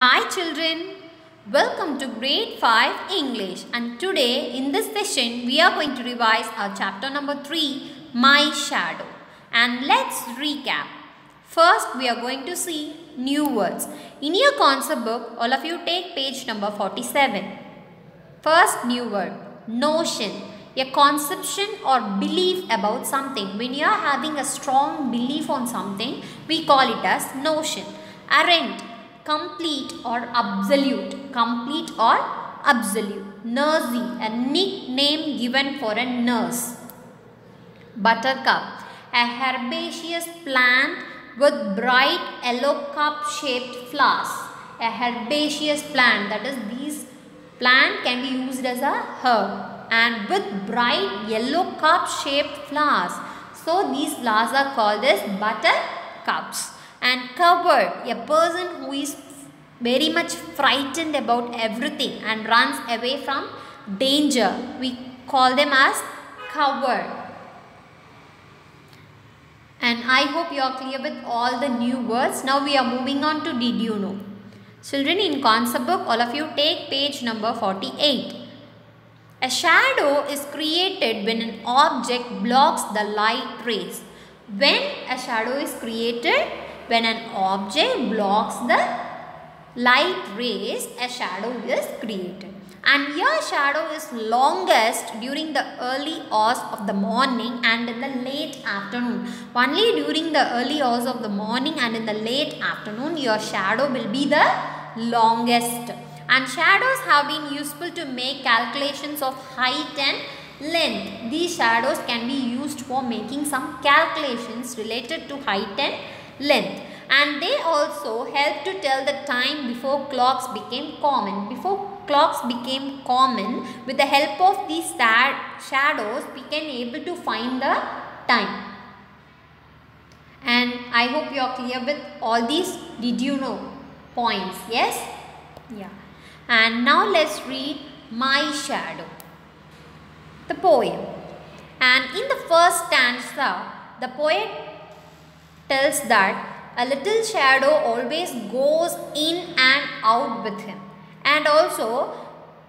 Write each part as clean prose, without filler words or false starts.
Hi children, welcome to grade 5 English, and today in this session we are going to revise our chapter number 3, My Shadow. And let's recap. First we are going to see new words. In your concept book, all of you take page number 47. First new word, notion. A conception or belief about something. When you are having a strong belief on something, we call it as notion. Arrant, complete or absolute. Complete or absolute. Nursery, a nickname given for a nurse. Buttercup, a herbaceous plant with bright yellow cup shaped flowers. A herbaceous plant, that is, these plant can be used as a herb and with bright yellow cup shaped flowers. So these flowers are called as buttercups. And coward, a person who is very much frightened about everything and runs away from danger. We call them as coward. And I hope you are clear with all the new words. Now we are moving on to did you know. Children, in concept book, all of you take page number 48. A shadow is created when an object blocks the light rays. When a shadow is created, when an object blocks the light rays, a shadow is created. And your shadow is longest during the early hours of the morning and in the late afternoon. Only during the early hours of the morning and in the late afternoon, your shadow will be the longest. And shadows have been useful to make calculations of height and length. These shadows can be used for making some calculations related to height and length. And they also help to tell the time before clocks became common. Before clocks became common, with the help of these shadows, we can able to find the time. And I hope you are clear with all these did you know points. Yes? Yeah. And now let's read My Shadow, the poem. And in the first stanza, the poet tells that a little shadow always goes in and out with him. And also,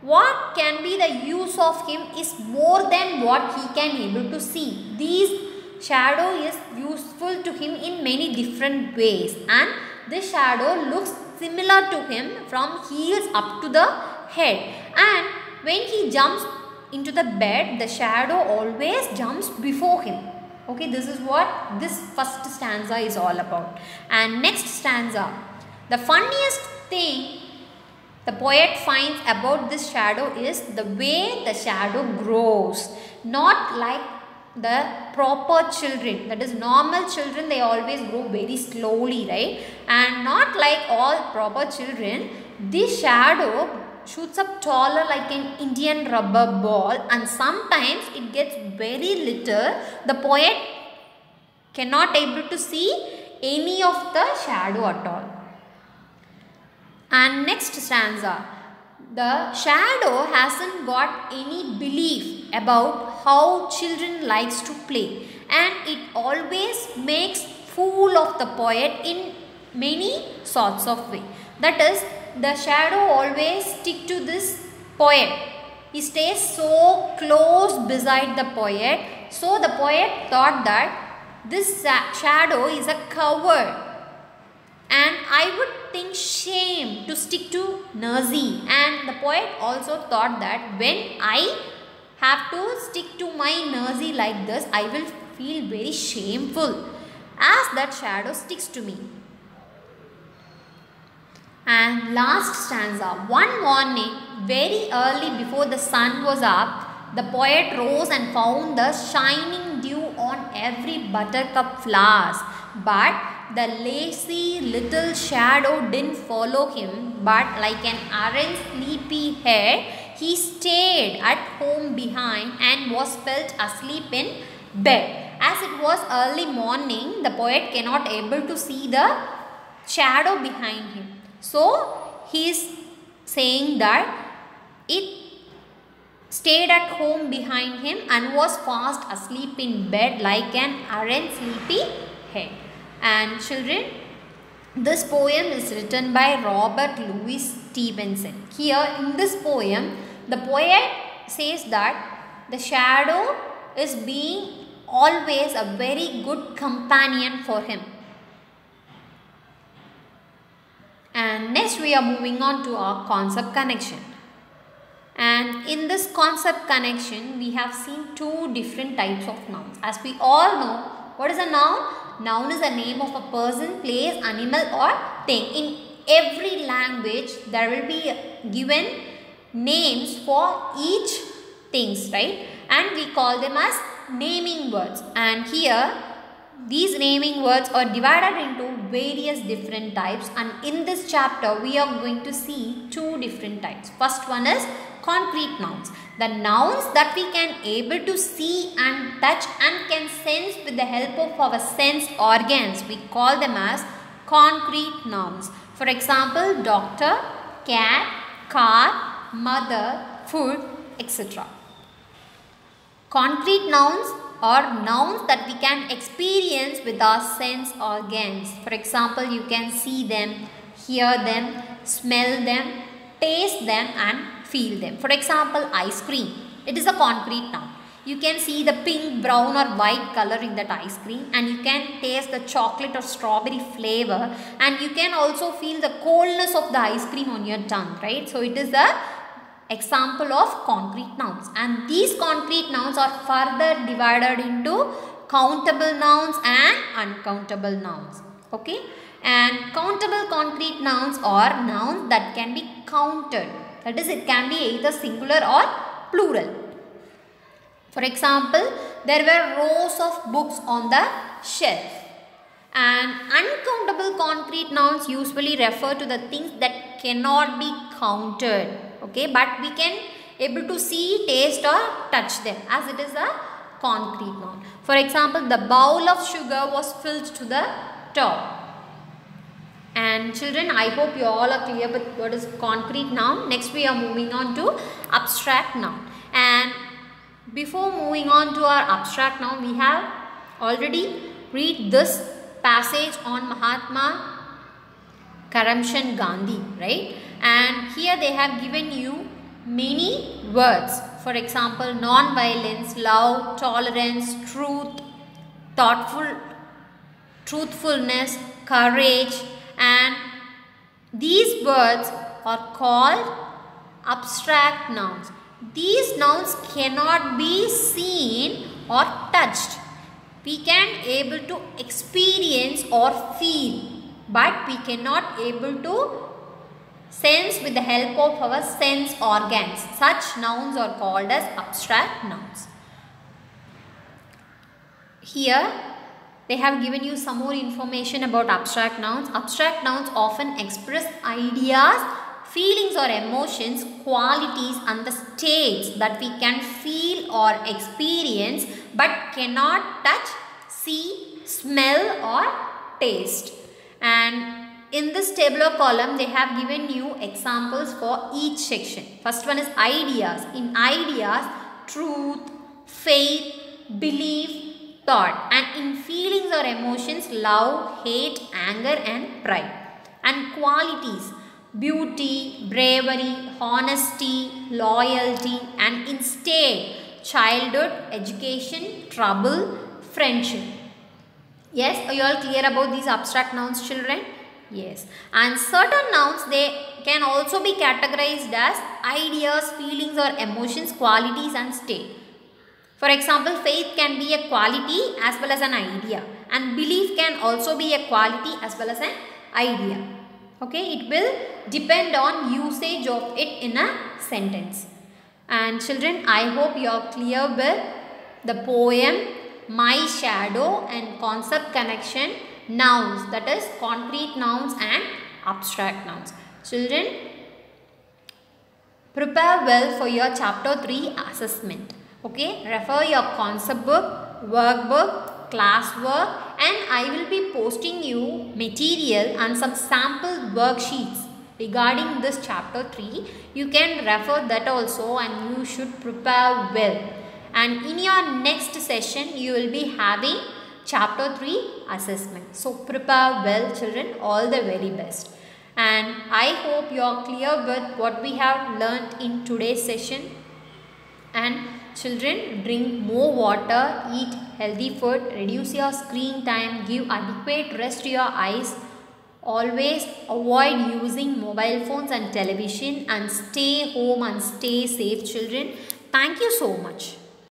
what can be the use of him is more than what he can able to see. This shadow is useful to him in many different ways. And this shadow looks similar to him from heels up to the head. And when he jumps into the bed, the shadow always jumps before him. Okay, this is what this first stanza is all about. And next stanza, the funniest thing the poet finds about this shadow is the way the shadow grows. Not like the proper children, that is normal children, they always grow very slowly, right? And not like all proper children, this shadow shoots up taller like an Indian rubber ball, and sometimes it gets very little. The poet cannot able to see any of the shadow at all. And next stanza, the shadow hasn't got any belief about how children likes to play, and it always makes fool of the poet in many sorts of way. That is, the shadow always stick to this poet. He stays so close beside the poet. So the poet thought that this shadow is a coward, and I would think shame to stick to nursery. And the poet also thought that when I have to stick to my nursery like this, I will feel very shameful as that shadow sticks to me. And last stanza, one morning very early before the sun was up, the poet rose and found the shining dew on every buttercup flowers. But the lazy little shadow didn't follow him, but like an errant sleepy head, he stayed at home behind and was felt asleep in bed. As it was early morning, the poet cannot able to see the shadow behind him. So he is saying that it stayed at home behind him and was fast asleep in bed like an errant sleepy head. And children, This poem is written by Robert Louis Stevenson. Here in this poem, the poet says that the shadow is being always a very good companion for him. And next we are moving on to our concept connection. And in this concept connection, we have seen two different types of nouns. As we all know, what is a noun? Noun is a name of a person, place, animal or thing. In every language, there will be given names for each things, right? And we call them as naming words. And here, these naming words are divided into various different types. And in this chapter, we are going to see two different types. First one is concrete nouns. The nouns that we can able to see and touch and can sense with the help of our sense organs. We call them as concrete nouns. For example, doctor, cat, car, mother, food, etc. Concrete nouns are nouns that we can experience with our sense organs. For example, you can see them, hear them, smell them, taste them and feel them. For example, ice cream. It is a concrete noun. You can see the pink, brown or white color in that ice cream, and you can taste the chocolate or strawberry flavor, and you can also feel the coldness of the ice cream on your tongue, right? So it is a example of concrete nouns, and these concrete nouns are further divided into countable nouns and uncountable nouns. Okay, and countable concrete nouns are nouns that can be counted. That is, it can be either singular or plural. For example, there were rows of books on the shelf. And uncountable concrete nouns usually refer to the things that cannot be counted. Okay, but we can able to see, taste or touch them, as it is a concrete noun. For example, the bowl of sugar was filled to the top. And children, I hope you all are clear with what is concrete noun. Next we are moving on to abstract noun. And before moving on to our abstract noun, we have already read this passage on Mahatma Karamchand Gandhi, right? And here they have given you many words. For example, non-violence, love, tolerance, truth, truthfulness, courage, and these words are called abstract nouns. These nouns cannot be seen or touched. We can able to experience or feel, but we cannot able to sense with the help of our sense organs. Such nouns are called as abstract nouns. Here they have given you some more information about abstract nouns. Abstract nouns often express ideas, feelings or emotions, qualities and the states that we can feel or experience but cannot touch, see, smell or taste. And in this tabular column, they have given you examples for each section. First one is ideas. In ideas, truth, faith, belief, thought. And in feelings or emotions, love, hate, anger and pride. And qualities, beauty, bravery, honesty, loyalty. And in state, childhood, education, trouble, friendship. Yes, are you all clear about these abstract nouns, children? Yes. And certain nouns, they can also be categorized as ideas, feelings or emotions, qualities and state. For example, faith can be a quality as well as an idea, and belief can also be a quality as well as an idea. Okay, it will depend on usage of it in a sentence. And children, I hope you are clear with the poem My Shadow and concept connection, nouns, that is concrete nouns and abstract nouns. Children, prepare well for your chapter 3 assessment. Okay, refer your concept book, workbook, classwork, and I will be posting you material and some sample worksheets regarding this chapter 3. You can refer that also and you should prepare well. And in your next session, you will be having Chapter 3 Assessment. So prepare well children, all the very best. And I hope you are clear with what we have learnt in today's session. And children, drink more water, eat healthy food, reduce your screen time, give adequate rest to your eyes. Always avoid using mobile phones and television, and stay home and stay safe children. Thank you so much.